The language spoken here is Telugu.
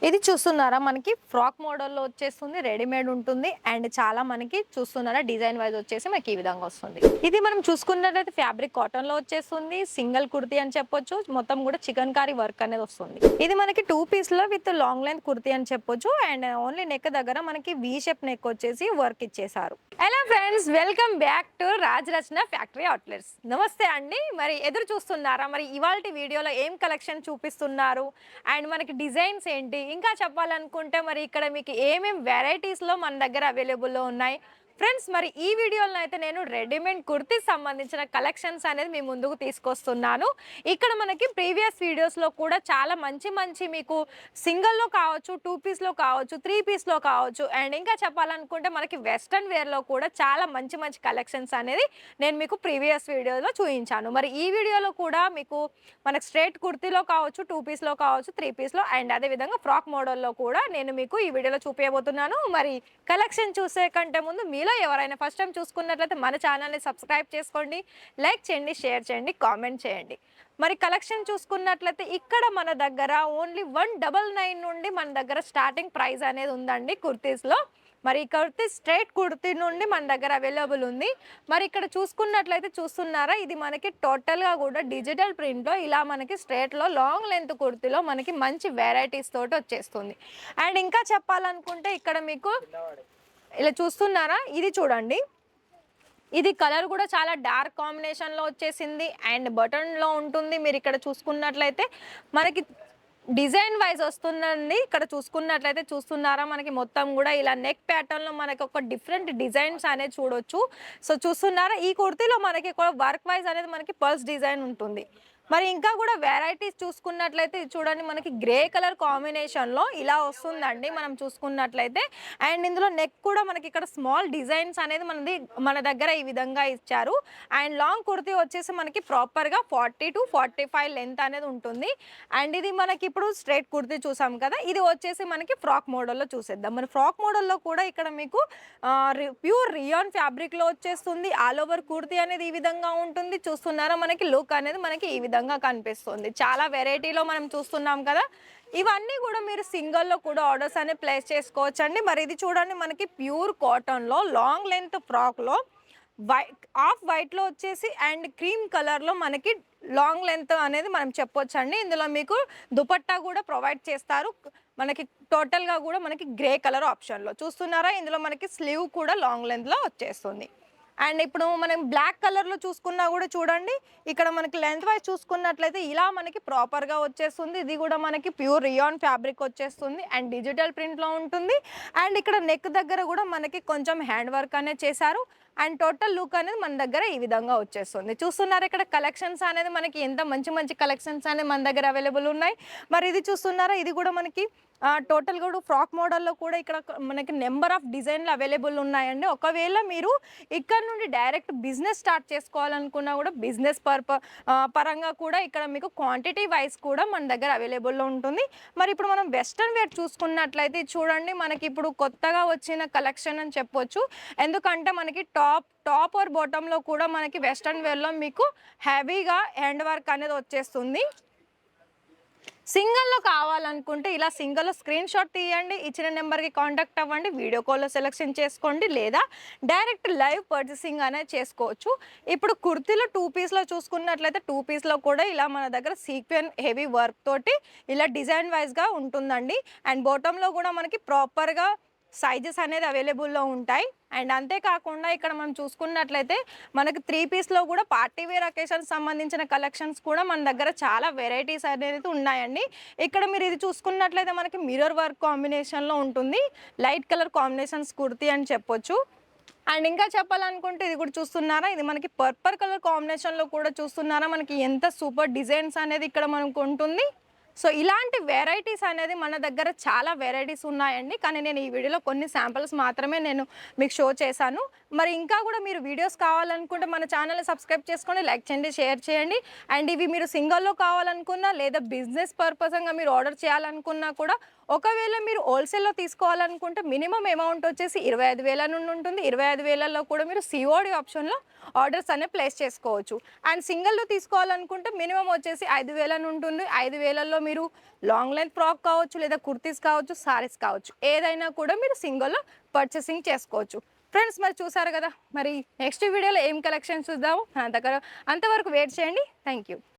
ఇది చూస్తున్నారా మనకి ఫ్రాక్ మోడల్లో వచ్చేస్తుంది, రెడీమేడ్ ఉంటుంది. అండ్ చాలా మనకి చూస్తున్నారా డిజైన్ వైజ్ వచ్చేసి మనకి ఈ విధంగా వస్తుంది. ఇది మనం చూసుకున్నట్లయితే ఫ్యాబ్రిక్ కాటన్ లో వచ్చేస్తుంది. సింగిల్ కుర్తీ అని చెప్పొచ్చు. మొత్తం కూడా చికెన్ కారీ వర్క్ అనేది వస్తుంది. ఇది మనకి 2 పీస్ లో విత్ లాంగ్ లెంత్ కుర్తీ అని చెప్పొచ్చు. అండ్ ఓన్లీ నెక్ దగ్గర మనకి వి షేప్ నెక్ వచ్చేసి వర్క్ ఇచ్చేసారు. Hello friends, welcome back to Raj Rachana factory outlets. నమస్తే అండి. మరి ఎదురు చూస్తున్నారా? మరి ఇవాల్టి వీడియోలో ఏం కలెక్షన్ చూపిస్తున్నారు అండ్ మనకి డిజైన్స్ ఏంటి, ఇంకా చెప్పాలనుకుంటే మరి ఇక్కడ మీకు ఏమేం వెరైటీస్లో మన దగ్గర అవైలబుల్లో ఉన్నాయి ఫ్రెండ్స్. మరి ఈ వీడియోలో అయితే నేను రెడీమేడ్ కుర్తీ సంబంధించిన కలెక్షన్స్ అనేది మీ ముందుకు తీసుకొస్తున్నాను. ఇక్కడ మనకి ప్రీవియస్ వీడియోస్లో కూడా చాలా మంచి మంచి మీకు సింగిల్లో కావచ్చు, 2 పీస్లో కావచ్చు, 3 పీస్లో కావచ్చు, అండ్ ఇంకా చెప్పాలనుకుంటే మనకి వెస్ట్రన్ వేర్లో కూడా చాలా మంచి మంచి కలెక్షన్స్ అనేది నేను మీకు ప్రీవియస్ వీడియోలో చూపించాను. మరి ఈ వీడియోలో కూడా మీకు మనకి స్ట్రేట్ కుర్తీలో కావచ్చు, 2 పీస్లో కావచ్చు, 3 పీస్లో, అండ్ అదేవిధంగా ఫ్రాక్ మోడల్లో కూడా నేను మీకు ఈ వీడియోలో చూపించబోతున్నాను. మరి కలెక్షన్ చూసే కంటే ముందు మీలో ఎవరైనా ఫస్ట్ టైం చూసుకున్నట్లయితే మన ఛానల్ని సబ్స్క్రైబ్ చేసుకోండి, లైక్ చేయండి, షేర్ చేయండి, కామెంట్ చేయండి. మరి కలెక్షన్ చూసుకున్నట్లయితే ఇక్కడ మన దగ్గర ఓన్లీ 199 నుండి మన దగ్గర స్టార్టింగ్ ప్రైస్ అనేది ఉందండి కుర్తీస్లో. మరి ఈ కుర్తీ స్ట్రైట్ కుర్తీ నుండి మన దగ్గర అవైలబుల్ ఉంది. మరి ఇక్కడ చూసుకున్నట్లయితే చూస్తున్నారా, ఇది మనకి టోటల్గా కూడా డిజిటల్ ప్రింట్లో ఇలా మనకి స్ట్రైట్లో లాంగ్ లెంత్ కుర్తీలో మనకి మంచి వెరైటీస్ తోటి వచ్చేస్తుంది. అండ్ ఇంకా చెప్పాలనుకుంటే ఇక్కడ మీకు ఇలా చూస్తున్నారా, ఇది చూడండి, ఇది కలర్ కూడా చాలా డార్క్ కాంబినేషన్లో వచ్చేసింది అండ్ బటన్లో ఉంటుంది. మీరు ఇక్కడ చూసుకున్నట్లయితే మనకి డిజైన్ వైజ్ వస్తుందండి. ఇక్కడ చూసుకున్నట్లయితే చూస్తున్నారా, మనకి మొత్తం కూడా ఇలా నెక్ ప్యాటర్న్లో మనకి ఒక డిఫరెంట్ డిజైన్స్ అనేది చూడొచ్చు. సో చూస్తున్నారా, ఈ కుర్తీలో మనకి వర్క్ వైజ్ అనేది మనకి పర్స్ డిజైన్ ఉంటుంది. మరి ఇంకా కూడా వెరైటీస్ చూసుకున్నట్లయితే చూడండి, మనకి గ్రే కలర్ కాంబినేషన్లో ఇలా వస్తుందండి మనం చూసుకున్నట్లయితే. అండ్ ఇందులో నెక్ కూడా మనకి ఇక్కడ స్మాల్ డిజైన్స్ అనేది మన దగ్గర ఈ విధంగా ఇచ్చారు. అండ్ లాంగ్ కుర్తీ వచ్చేసి మనకి ప్రాపర్గా 40 to 45 లెంత్ అనేది ఉంటుంది. అండ్ ఇది మనకి ఇప్పుడు స్ట్రైట్ కుర్తీ చూసాం కదా, ఇది వచ్చేసి మనకి ఫ్రాక్ మోడల్లో చూసేద్దాం. మన ఫ్రాక్ మోడల్లో కూడా ఇక్కడ మీకు ప్యూర్ రియాన్ ఫ్యాబ్రిక్లో వచ్చేస్తుంది. ఆల్ ఓవర్ కుర్తీ అనేది ఈ విధంగా ఉంటుంది. చూస్తున్నారా, మనకి లుక్ అనేది మనకి ఈ విధంగా కనిపిస్తుంది. చాలా వెరైటీలో మనం చూస్తున్నాం కదా. ఇవన్నీ కూడా మీరు సింగిల్లో కూడా ఆర్డర్స్ అనేది ప్లేస్ చేసుకోవచ్చండి. మరి ఇది చూడండి, మనకి ప్యూర్ కాటన్లో లాంగ్ లెంత్ ఫ్రాక్లో ఆఫ్ వైట్లో వచ్చేసి అండ్ క్రీమ్ కలర్లో మనకి లాంగ్ లెంత్ అనేది మనం చెప్పొచ్చండి. ఇందులో మీకు దుపట్టా కూడా ప్రొవైడ్ చేస్తారు. మనకి టోటల్గా కూడా మనకి గ్రే కలర్ ఆప్షన్లో చూస్తున్నారా, ఇందులో మనకి స్లీవ్ కూడా లాంగ్ లెంత్లో వచ్చేస్తుంది. అండ్ ఇప్పుడు మనం బ్లాక్ కలర్లో చూసుకున్నా కూడా చూడండి, ఇక్కడ మనకి లెంత్ వైజ్ చూసుకున్నట్లయితే ఇలా మనకి ప్రాపర్గా వచ్చేస్తుంది. ఇది కూడా మనకి ప్యూర్ రియాన్ ఫ్యాబ్రిక్ వచ్చేస్తుంది అండ్ డిజిటల్ ప్రింట్లో ఉంటుంది. అండ్ ఇక్కడ నెక్ దగ్గర కూడా మనకి కొంచెం హ్యాండ్ వర్క్ అనేది చేశారు. అండ్ టోటల్ లుక్ అనేది మన దగ్గర ఈ విధంగా వచ్చేస్తుంది. చూస్తున్నారా, ఇక్కడ కలెక్షన్స్ అనేది మనకి ఎంత మంచి మంచి కలెక్షన్స్ అనేది మన దగ్గర అవైలబుల్ ఉన్నాయి. మరి ఇది చూస్తున్నారా, ఇది కూడా మనకి టోటల్ కూడా ఫ్రాక్ మోడల్లో కూడా ఇక్కడ మనకి నెంబర్ ఆఫ్ డిజైన్లు అవైలబుల్ ఉన్నాయండి. ఒకవేళ మీరు ఇక్కడ నుండి డైరెక్ట్ బిజినెస్ స్టార్ట్ చేసుకోవాలనుకున్నా కూడా బిజినెస్ పరంగా కూడా ఇక్కడ మీకు క్వాంటిటీ వైజ్ కూడా మన దగ్గర అవైలబుల్లో ఉంటుంది. మరి ఇప్పుడు మనం వెస్ట్రన్ వేర్ చూసుకున్నట్లయితే చూడండి, మనకి ఇప్పుడు కొత్తగా వచ్చిన కలెక్షన్ అని చెప్పొచ్చు. ఎందుకంటే మనకి టాప్ ఆర్ బాటంలో కూడా మనకి వెస్ట్రన్ వేర్లో మీకు హెవీగా హ్యాండ్ వర్క్ అనేది వచ్చేస్తుంది. సింగిల్లో కావాలనుకుంటే ఇలా సింగిల్లో స్క్రీన్ షాట్ తీయండి, ఇచ్చిన నెంబర్కి కాంటాక్ట్ అవ్వండి, వీడియో కాల్లో సెలెక్షన్ చేసుకోండి, లేదా డైరెక్ట్ లైవ్ పర్చేసింగ్ అనేది చేసుకోవచ్చు. ఇప్పుడు కుర్తీలో 2 పీస్లో చూసుకున్నట్లయితే 2 పీస్లో కూడా ఇలా మన దగ్గర సీక్వెన్ హెవీ వర్క్ తోటి ఇలా డిజైన్ వైజ్గా ఉంటుందండి. అండ్ బాటంలో కూడా మనకి ప్రాపర్గా సైజెస్ అనేది అవైలబుల్లో ఉంటాయి. అండ్ అంతేకాకుండా ఇక్కడ మనం చూసుకున్నట్లయితే మనకి 3 పీస్లో కూడా పార్టీ వేర్ అకేషన్స్ సంబంధించిన కలెక్షన్స్ కూడా మన దగ్గర చాలా వెరైటీస్ అనేది ఉన్నాయండి. ఇక్కడ మీరు ఇది చూసుకున్నట్లయితే మనకి మిర్రర్ వర్క్ కాంబినేషన్లో ఉంటుంది. లైట్ కలర్ కాంబినేషన్స్ కుర్తీ అని చెప్పొచ్చు. అండ్ ఇంకా చెప్పాలనుకుంటే ఇది కూడా చూస్తున్నారా, ఇది మనకి పర్పల్ కలర్ కాంబినేషన్లో కూడా చూస్తున్నారా, మనకి ఎంత సూపర్ డిజైన్స్ అనేది ఇక్కడ మనకు ఉంటుంది. సో ఇలాంటి వెరైటీస్ అనేది మన దగ్గర చాలా వెరైటీస్ ఉన్నాయండి. కానీ నేను ఈ వీడియోలో కొన్ని శాంపిల్స్ మాత్రమే నేను మీకు షో చేశాను. మరి ఇంకా కూడా మీరు వీడియోస్ కావాలనుకుంటే మన ఛానల్ని సబ్స్క్రైబ్ చేసుకోండి, లైక్ చేయండి, షేర్ చేయండి. అండ్ ఇవి మీరు సింగిల్లో కావాలనుకున్నా లేదా బిజినెస్ పర్పస్గా మీరు ఆర్డర్ చేయాలనుకున్నా కూడా ఒకవేళ మీరు హోల్సేల్‌లో తీసుకోవాలనుకుంటే మినిమమ్ అమౌంట్ వచ్చేసి 25,000 నుండి ఉంటుంది. 25,000లో కూడా మీరు సీఓడీ ఆప్షన్‌లో ఆర్డర్స్ అనేవి ప్లేస్ చేసుకోవచ్చు. అండ్ సింగిల్‌లో తీసుకోవాలనుకుంటే మినిమమ్ వచ్చేసి 5,000 ఉంటుంది. 5,000లో మీరు లాంగ్ లెంత్ ఫ్రాక్ కావచ్చు, లేదా కుర్తీస్ కావచ్చు, సారీస్ కావచ్చు. ఏదైనా కూడా మీరు సింగిల్‌లో పర్చేసింగ్ చేసుకోవచ్చు. ఫ్రెండ్స్ మరి చూసారు కదా! మరి నెక్స్ట్ వీడియోలో ఏం కలెక్షన్స్ చూద్దాము. అంతవరకు వెయిట్ చేయండి. Thank you.